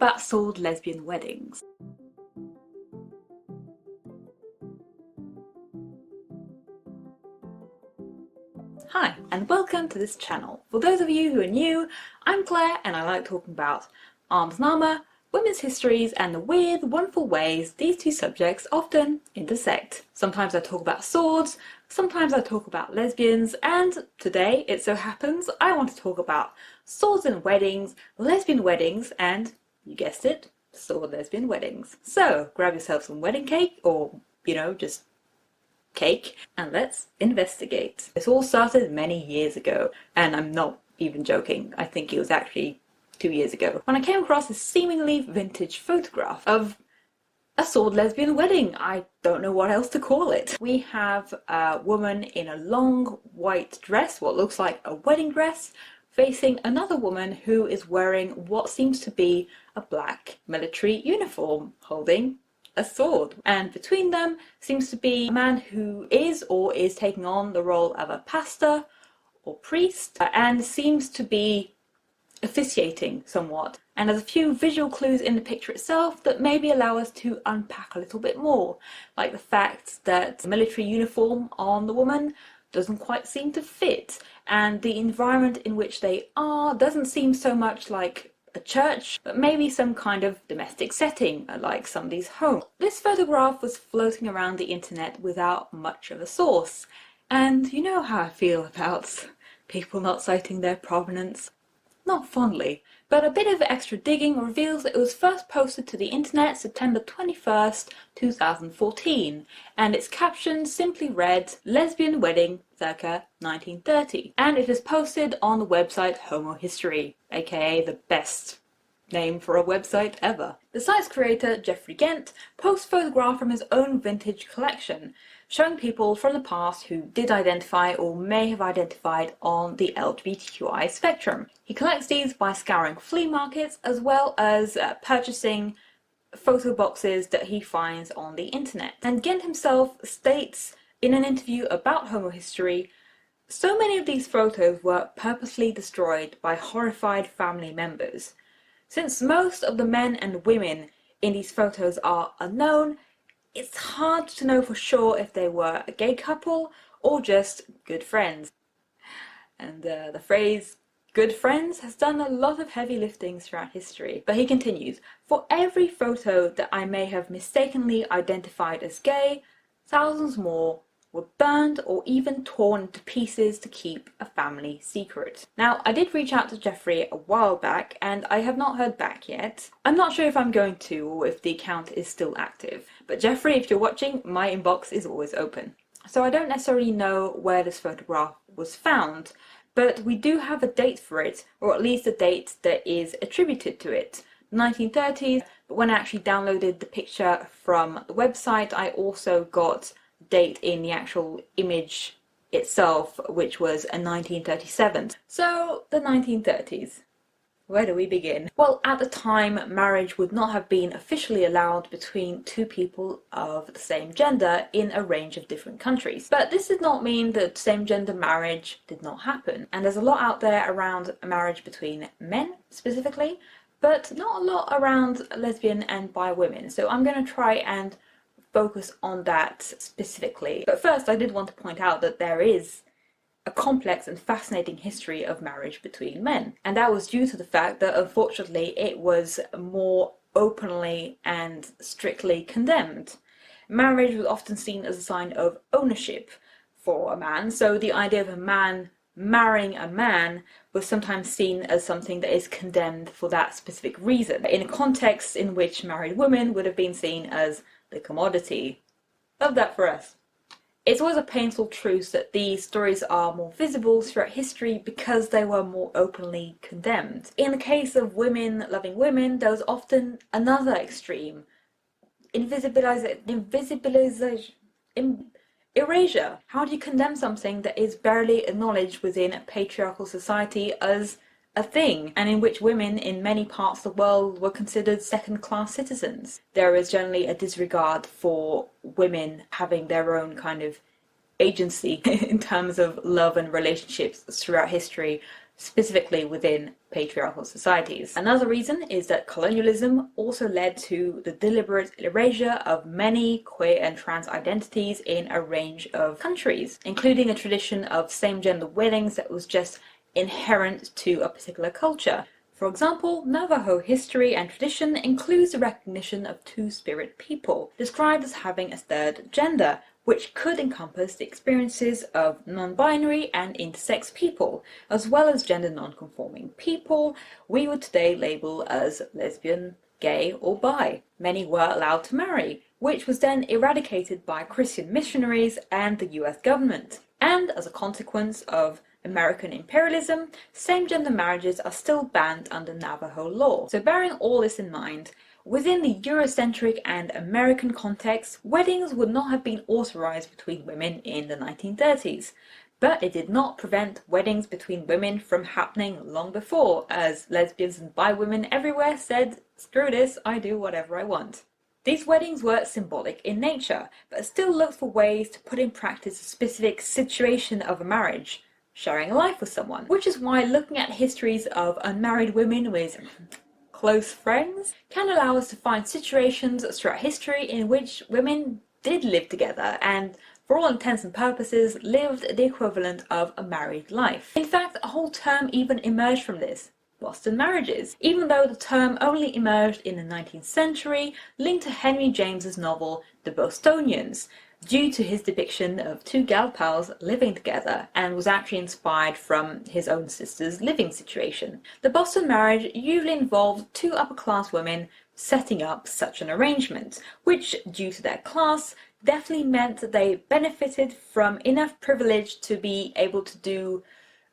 about sword lesbian weddings. Hi, and welcome to this channel. For those of you who are new, I'm Claire and I like talking about arms and armour, women's histories, and the weird, wonderful ways these two subjects often intersect. Sometimes I talk about swords, sometimes I talk about lesbians, and today, it so happens, I want to talk about swords and weddings, lesbian weddings, and, you guessed it, sword lesbian weddings. So, grab yourself some wedding cake, or, just cake, and let's investigate. This all started many years ago, and I'm not even joking. I think it was actually 2 years ago, when I came across a seemingly vintage photograph of a sword lesbian wedding. I don't know what else to call it. We have a woman in a long white dress, what looks like a wedding dress, facing another woman who is wearing what seems to be a black military uniform, holding a sword. And between them seems to be a man who is or is taking on the role of a pastor or priest, and seems to be officiating somewhat. And there's a few visual clues in the picture itself that maybe allow us to unpack a little bit more, like the fact that the military uniform on the woman doesn't quite seem to fit, and the environment in which they are doesn't seem so much like a church, but maybe some kind of domestic setting, like somebody's home. This photograph was floating around the internet without much of a source, and you know how I feel about people not citing their provenance. Not fondly, but a bit of extra digging reveals that it was first posted to the internet September 21st, 2014, and its caption simply read, "Lesbian Wedding, circa 1930, and it is posted on the website Homo History, aka the best name for a website ever. The site's creator, Jeffrey Gent, posts photographs from his own vintage collection, showing people from the past who did identify or may have identified on the LGBTQIA spectrum. He collects these by scouring flea markets as well as purchasing photo boxes that he finds on the internet. And Gent himself states in an interview about Homo History, so many of these photos were purposely destroyed by horrified family members. Since most of the men and women in these photos are unknown, it's hard to know for sure if they were a gay couple or just good friends." And the phrase "good friends" has done a lot of heavy lifting throughout history. But he continues, "For every photo that I may have mistakenly identified as gay, thousands more were burned or even torn to pieces to keep a family secret." Now, I did reach out to Jeffrey a while back and I have not heard back yet. I'm not sure if I'm going to or if the account is still active. But Jeffrey, if you're watching, my inbox is always open. So I don't necessarily know where this photograph was found, but we do have a date for it, or at least a date that is attributed to it. 1930s, but when I actually downloaded the picture from the website, I also got date in the actual image itself, which was a 1937. So, the 1930s. Where do we begin? Well, at the time, marriage would not have been officially allowed between two people of the same gender in a range of different countries. But this did not mean that same-gender marriage did not happen. And there's a lot out there around marriage between men, specifically, but not a lot around lesbian and bi women. So I'm going to try and focus on that specifically. But first, I did want to point out that there is a complex and fascinating history of marriage between men. And that was due to the fact that, unfortunately, it was more openly and strictly condemned. Marriage was often seen as a sign of ownership for a man, so the idea of a man marrying a man was sometimes seen as something that is condemned for that specific reason, in a context in which married women would have been seen as the commodity. Love that for us. It's always a painful truth that these stories are more visible throughout history because they were more openly condemned. In the case of women loving women, there was often another extreme. Erasure. How do you condemn something that is barely acknowledged within a patriarchal society as a thing, and in which women in many parts of the world were considered second-class citizens? There is generally a disregard for women having their own kind of agency in terms of love and relationships throughout history, specifically within patriarchal societies. Another reason is that colonialism also led to the deliberate erasure of many queer and trans identities in a range of countries, including a tradition of same-gender weddings that was just inherent to a particular culture. For example, Navajo history and tradition includes the recognition of two-spirit people, described as having a third gender, which could encompass the experiences of non-binary and intersex people, as well as gender non-conforming people we would today label as lesbian, gay, or bi. Many were allowed to marry, which was then eradicated by Christian missionaries and the US government. And as a consequence of American imperialism, same-gender marriages are still banned under Navajo law. So bearing all this in mind, within the Eurocentric and American context, weddings would not have been authorized between women in the 1930s. But it did not prevent weddings between women from happening long before, as lesbians and bi women everywhere said, "Screw this, I do whatever I want." These weddings were symbolic in nature, but still looked for ways to put in practice a specific situation of a marriage, sharing a life with someone, which is why looking at histories of unmarried women with close friends can allow us to find situations throughout history in which women did live together and, for all intents and purposes, lived the equivalent of a married life. In fact, a whole term even emerged from this: Boston marriages, even though the term only emerged in the 19th century, linked to Henry James's novel The Bostonians, due to his depiction of two gal pals living together, and was actually inspired from his own sister's living situation. The Boston marriage usually involved two upper-class women setting up such an arrangement, which, due to their class, definitely meant that they benefited from enough privilege to be able to do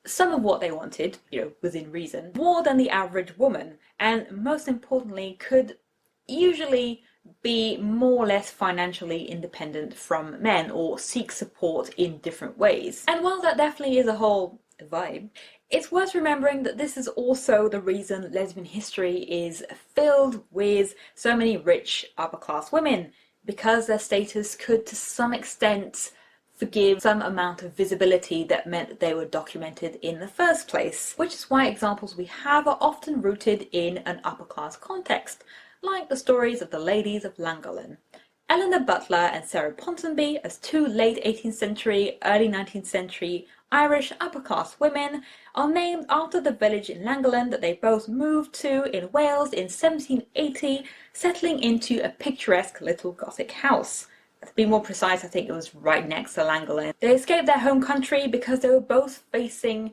some of what they wanted, within reason, more than the average woman, and most importantly, could usually be more or less financially independent from men or seek support in different ways. And while that definitely is a whole vibe, it's worth remembering that this is also the reason lesbian history is filled with so many rich upper-class women, because their status could to some extent forgive some amount of visibility that meant that they were documented in the first place, which is why examples we have are often rooted in an upper-class context, like the stories of the ladies of Llangollen. Eleanor Butler and Sarah Ponsonby, as two late 18th century, early 19th century Irish upper-class women, are named after the village in Llangollen that they both moved to in Wales in 1780, settling into a picturesque little Gothic house. To be more precise, I think it was right next to Llangollen. They escaped their home country because they were both facing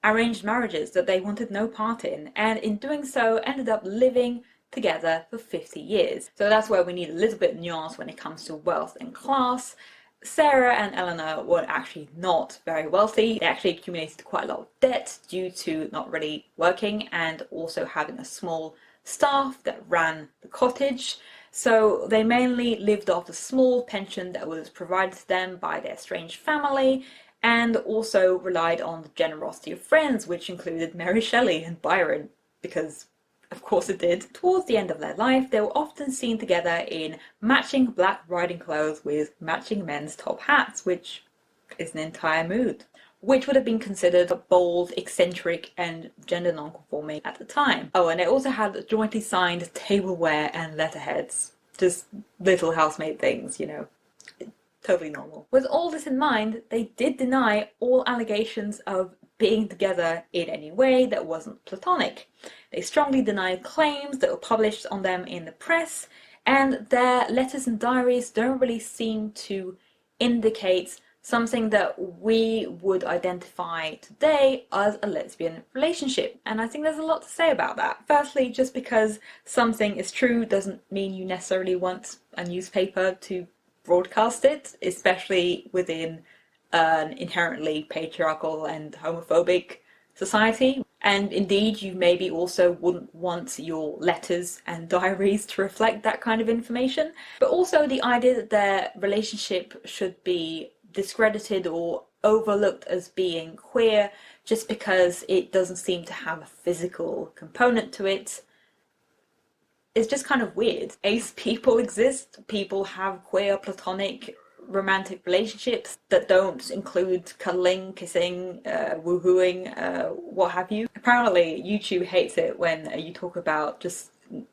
arranged marriages that they wanted no part in, and in doing so ended up living together for 50 years. So that's where we need a little bit of nuance when it comes to wealth and class. Sarah and Eleanor were actually not very wealthy. They actually accumulated quite a lot of debt due to not really working and also having a small staff that ran the cottage. So they mainly lived off a small pension that was provided to them by their estranged family, and also relied on the generosity of friends, which included Mary Shelley and Byron, because of course it did. Towards the end of their life, they were often seen together in matching black riding clothes with matching men's top hats, which is an entire mood, which would have been considered bold, eccentric, and gender non-conforming at the time. Oh, and they also had jointly signed tableware and letterheads. Just little housemaid things, totally normal. With all this in mind, they did deny all allegations of being together in any way that wasn't platonic. They strongly denied claims that were published on them in the press, and their letters and diaries don't really seem to indicate something that we would identify today as a lesbian relationship. And I think there's a lot to say about that. Firstly, just because something is true doesn't mean you necessarily want a newspaper to broadcast it, especially within an inherently patriarchal and homophobic society. And indeed, you maybe also wouldn't want your letters and diaries to reflect that kind of information. But also the idea that their relationship should be discredited or overlooked as being queer just because it doesn't seem to have a physical component to it is just kind of weird. Ace people exist, people have queer platonic romantic relationships that don't include cuddling, kissing, woohooing, what have you. Apparently YouTube hates it when you talk about just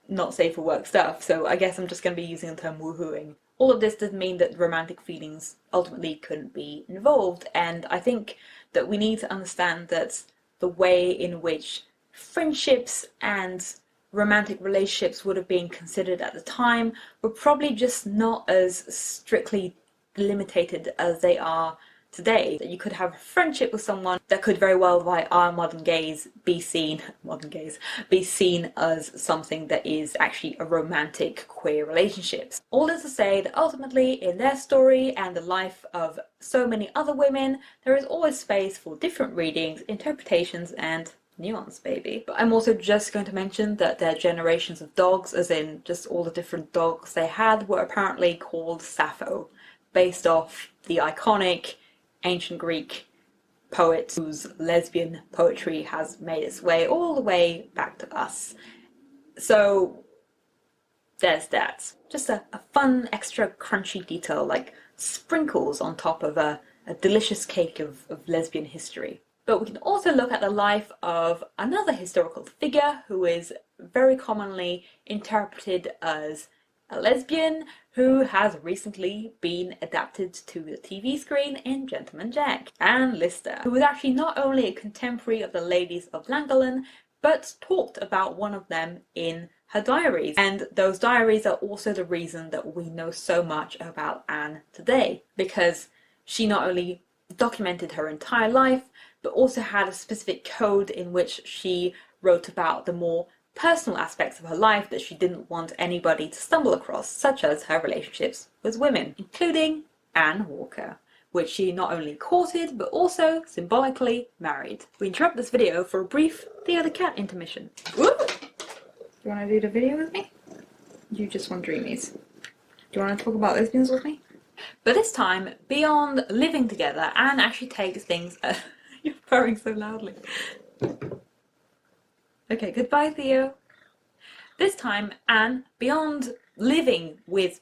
not safe for work stuff, so I guess I'm just going to be using the term woohooing. All of this doesn't mean that romantic feelings ultimately couldn't be involved, and I think that we need to understand that the way in which friendships and romantic relationships would have been considered at the time were probably just not as strictly limited as they are today. That you could have a friendship with someone that could very well, by our modern gaze, be seen as something that is actually a romantic queer relationship. All this to say that ultimately in their story and the life of so many other women, there is always space for different readings, interpretations, and nuance, baby. But I'm also just going to mention that their generations of dogs, as in just all the different dogs they had, were apparently called Sappho, based off the iconic ancient Greek poet whose lesbian poetry has made its way all the way back to us. So there's that. Just a fun extra crunchy detail, like sprinkles on top of a delicious cake of lesbian history. But we can also look at the life of another historical figure who is very commonly interpreted as a lesbian, who has recently been adapted to the TV screen in Gentleman Jack, Anne Lister, who was actually not only a contemporary of the ladies of Llangollen, but talked about one of them in her diaries. And those diaries are also the reason that we know so much about Anne today, because she not only documented her entire life, but also had a specific code in which she wrote about the more personal aspects of her life that she didn't want anybody to stumble across, such as her relationships with women, including Anne Walker, which she not only courted, but also symbolically married. We interrupt this video for a brief Theo the Cat intermission. Whoop! You want to do the video with me? You just want Dreamies. Do you want to talk about lesbians with me? But this time, beyond living together, Anne actually takes things... You're purring so loudly. Okay, goodbye, Theo. This time, Anne, beyond living with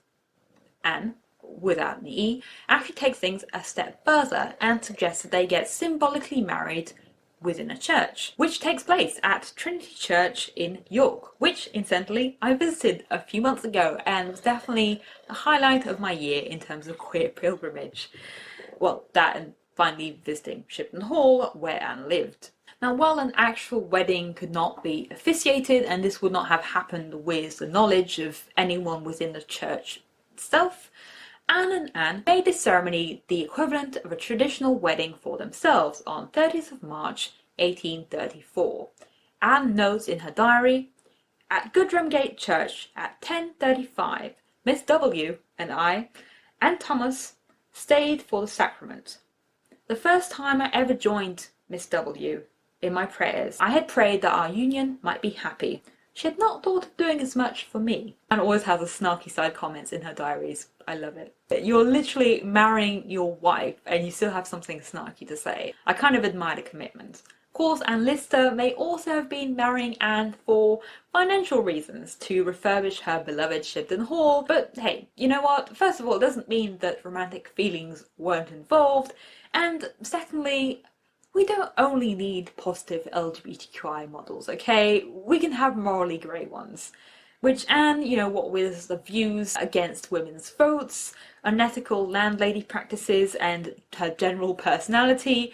Anne, without an E, actually takes things a step further and suggests that they get symbolically married within a church, which takes place at Trinity Church in York, which, incidentally, I visited a few months ago and was definitely a highlight of my year in terms of queer pilgrimage. Well, that and finally visiting Shibden Hall, where Anne lived. Now, while an actual wedding could not be officiated, and this would not have happened with the knowledge of anyone within the church itself, Anne and Anne made this ceremony the equivalent of a traditional wedding for themselves on 30th of March 1834. Anne notes in her diary, "At Goodramgate Church at 10:35, Miss W. and I and Thomas stayed for the sacrament. The first time I ever joined Miss W. in my prayers, I had prayed that our union might be happy. She had not thought of doing as much for me." And always has a snarky side comments in her diaries. I love it. You're literally marrying your wife and you still have something snarky to say. I kind of admire the commitment. Of course, Anne Lister may also have been marrying Anne for financial reasons, to refurbish her beloved Shibden Hall, but hey, you know what? First of all, it doesn't mean that romantic feelings weren't involved, and secondly, we don't only need positive LGBTQI models, okay? We can have morally grey ones. Which Anne, you know, what with the views against women's votes, unethical landlady practices, and her general personality,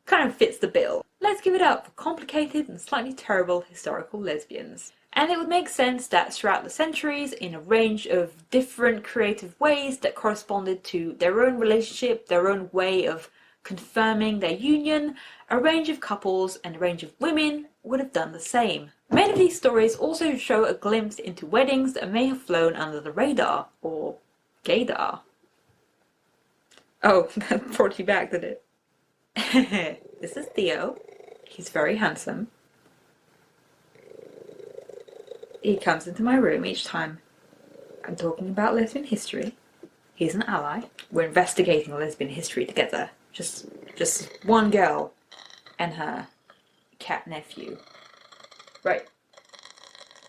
kind of fits the bill. Let's give it up for complicated and slightly terrible historical lesbians. And it would make sense that throughout the centuries, in a range of different creative ways that corresponded to their own relationship, their own way of confirming their union, a range of couples and a range of women would have done the same. Many of these stories also show a glimpse into weddings that may have flown under the radar, or gaydar. Oh, that brought you back, did it? This is Theo. He's very handsome. He comes into my room each time I'm talking about lesbian history. He's an ally. We're investigating lesbian history together. Just one girl and her cat nephew. Right.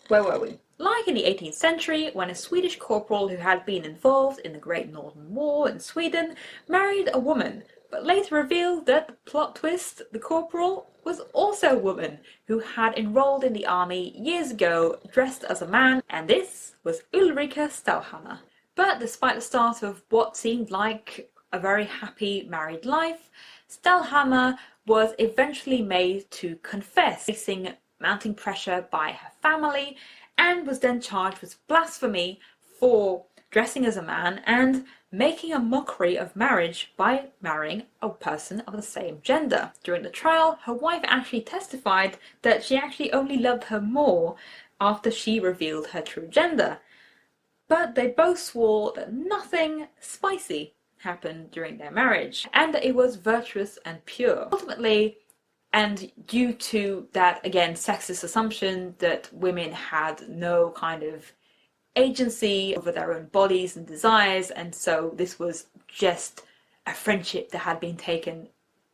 Where were we? Like in the 18th century, when a Swedish corporal who had been involved in the Great Northern War in Sweden married a woman, but later revealed that, plot twist, the corporal was also a woman who had enrolled in the army years ago dressed as a man, and this was Ulrika Stauhammer. But despite the start of what seemed like a very happy married life, Stauhammer was eventually made to confess, facing mounting pressure by her family, and was then charged with blasphemy for dressing as a man and making a mockery of marriage by marrying a person of the same gender. During the trial, her wife actually testified that she actually only loved her more after she revealed her true gender. But they both swore that nothing spicy happened during their marriage, and that it was virtuous and pure. Ultimately, and due to that, again, sexist assumption that women had no kind of agency over their own bodies and desires, and so this was just a friendship that had been taken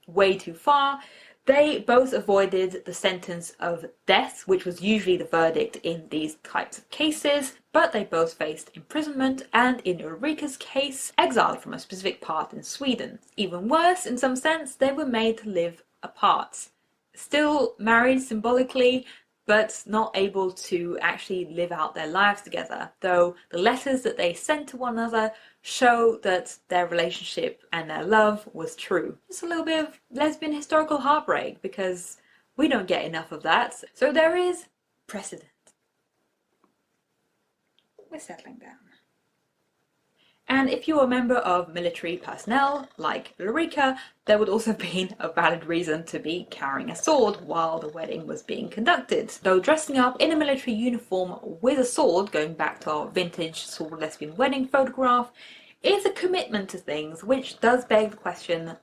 way too far, they both avoided the sentence of death, which was usually the verdict in these types of cases, but they both faced imprisonment and, in Ulrika's case, exiled from a specific part in Sweden. Even worse, in some sense, they were made to live apart. Still married symbolically, but not able to actually live out their lives together, though the letters that they sent to one another show that their relationship and their love was true. Just a little bit of lesbian historical heartbreak, because we don't get enough of that. So there is precedent. We're settling down. And if you're a member of military personnel, like Ulrika, there would also have been a valid reason to be carrying a sword while the wedding was being conducted. Though dressing up in a military uniform with a sword, going back to our vintage SWORD Lesbian Wedding photograph, is a commitment to things, which does beg the question,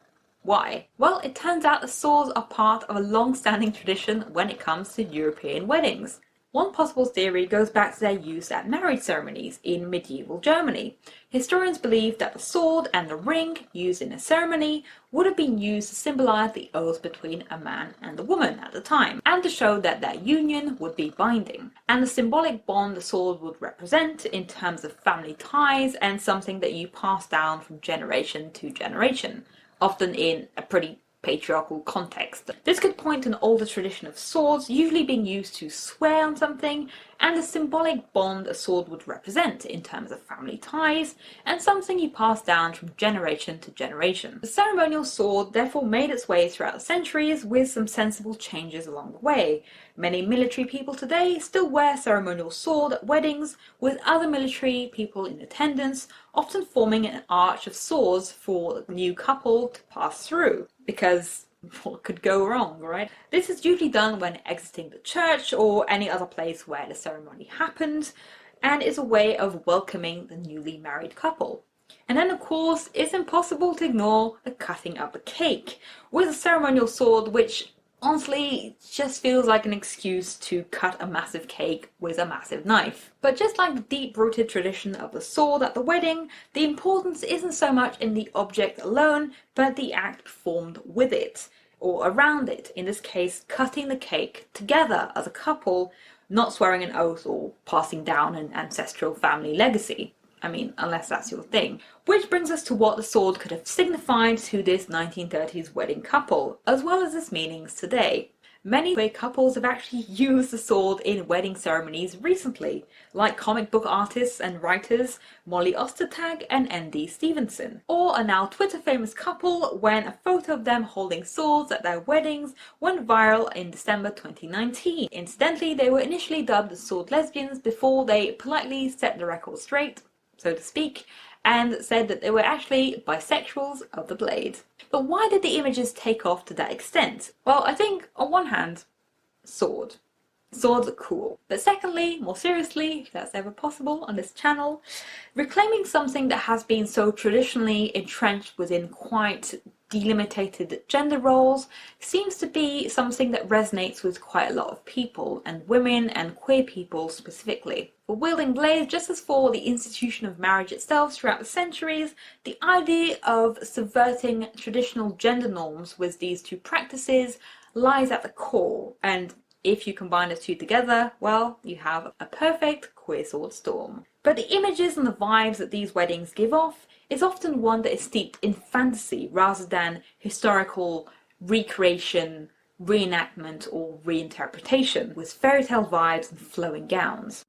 why? Well, it turns out that swords are part of a long-standing tradition when it comes to European weddings. One possible theory goes back to their use at marriage ceremonies in medieval Germany. Historians believe that the sword and the ring used in a ceremony would have been used to symbolize the oath between a man and a woman at the time, and to show that their union would be binding, and the symbolic bond the sword would represent in terms of family ties and something that you pass down from generation to generation, often in a pretty patriarchal context. This could point to an older tradition of swords usually being used to swear on something, and the symbolic bond a sword would represent in terms of family ties, and something you pass down from generation to generation. The ceremonial sword therefore made its way throughout the centuries with some sensible changes along the way. Many military people today still wear ceremonial sword at weddings, with other military people in attendance, often forming an arch of swords for the new couple to pass through, because what could go wrong, right? This is usually done when exiting the church or any other place where the ceremony happened, and is a way of welcoming the newly married couple. And then, of course, it's impossible to ignore the cutting up a cake with a ceremonial sword, which honestly just feels like an excuse to cut a massive cake with a massive knife. But just like the deep-rooted tradition of the sword at the wedding, the importance isn't so much in the object alone, but the act performed with it, or around it, in this case cutting the cake together as a couple, not swearing an oath or passing down an ancestral family legacy. I mean, unless that's your thing. Which brings us to what the sword could have signified to this 1930s wedding couple, as well as its meanings today. Many queer couples have actually used the sword in wedding ceremonies recently, like comic book artists and writers Molly Ostertag and N.D. Stevenson, or a now Twitter famous couple when a photo of them holding swords at their weddings went viral in December 2019. Incidentally, they were initially dubbed the SWORD Lesbians before they politely set the record straight, so to speak, and said that they were actually bisexuals of the blade. But why did the images take off to that extent? Well, I think, on one hand, sword. Swords are cool. But secondly, more seriously, if that's ever possible on this channel, reclaiming something that has been so traditionally entrenched within quite delimited gender roles seems to be something that resonates with quite a lot of people, and women and queer people specifically. For wielding blades, just as for the institution of marriage itself throughout the centuries, the idea of subverting traditional gender norms with these two practices lies at the core, and if you combine the two together, well, you have a perfect queer sword storm. But the images and the vibes that these weddings give off is often one that is steeped in fantasy rather than historical recreation, reenactment or reinterpretation, with fairy tale vibes and flowing gowns.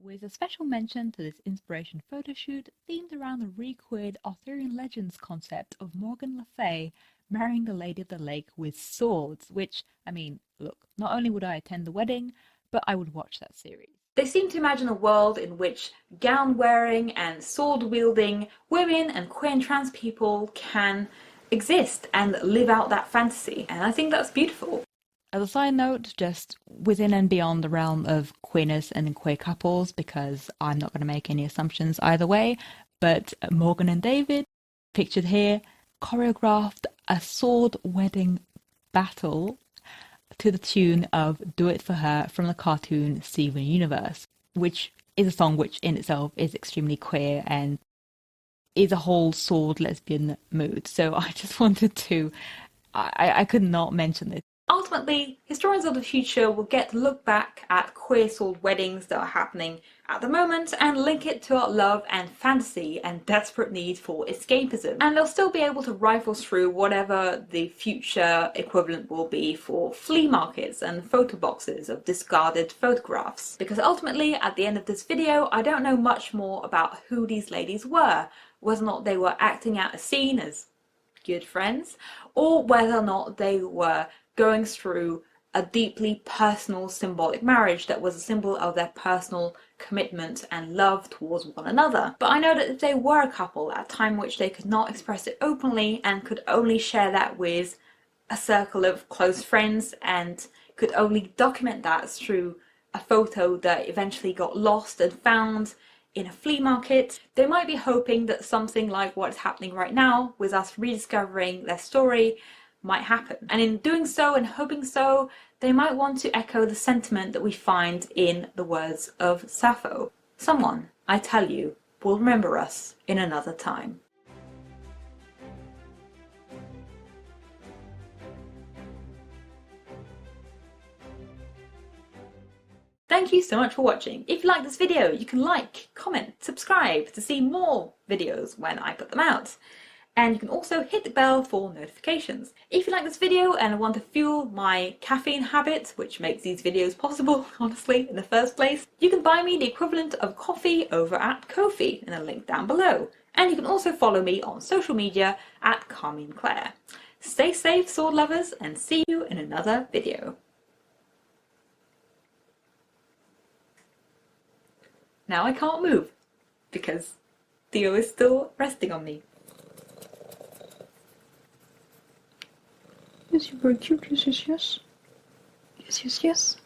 With a special mention to this inspiration photoshoot themed around the re-queered Arthurian legends concept of Morgan Le Fay marrying the Lady of the Lake with swords, which, I mean, look, not only would I attend the wedding, but I would watch that series. They seem to imagine a world in which gown-wearing and sword-wielding women and queer and trans people can exist and live out that fantasy, and I think that's beautiful. As a side note, just within and beyond the realm of queerness and queer couples, because I'm not going to make any assumptions either way, but Morgan and David, pictured here, choreographed a sword wedding battle to the tune of Do It For Her from the cartoon Steven Universe, which is a song which in itself is extremely queer and is a whole sword lesbian mood. So I just wanted to, I could not mention this. Ultimately, historians of the future will get to look back at queer sword weddings that are happening at the moment and link it to our love and fantasy and desperate need for escapism. And they'll still be able to rifle through whatever the future equivalent will be for flea markets and photo boxes of discarded photographs. Because ultimately, at the end of this video, I don't know much more about who these ladies were, whether or not they were acting out a scene as good friends, or whether or not they were going through a deeply personal symbolic marriage that was a symbol of their personal commitment and love towards one another. But I know that if they were a couple at a time which they could not express it openly and could only share that with a circle of close friends and could only document that through a photo that eventually got lost and found in a flea market, they might be hoping that something like what's happening right now with us rediscovering their story might happen. And in doing so and hoping so, they might want to echo the sentiment that we find in the words of Sappho. Someone, I tell you, will remember us in another time. Thank you so much for watching. If you like this video, you can like, comment, subscribe to see more videos when I put them out. And you can also hit the bell for notifications. If you like this video and want to fuel my caffeine habit, which makes these videos possible, honestly, in the first place, you can buy me the equivalent of coffee over at Ko-fi in a link down below. And you can also follow me on social media at Carmine Claire. Stay safe, sword lovers, and see you in another video. Now I can't move because Theo is still resting on me. Yes, you're very cute. Yes, yes, yes. Yes, yes, yes.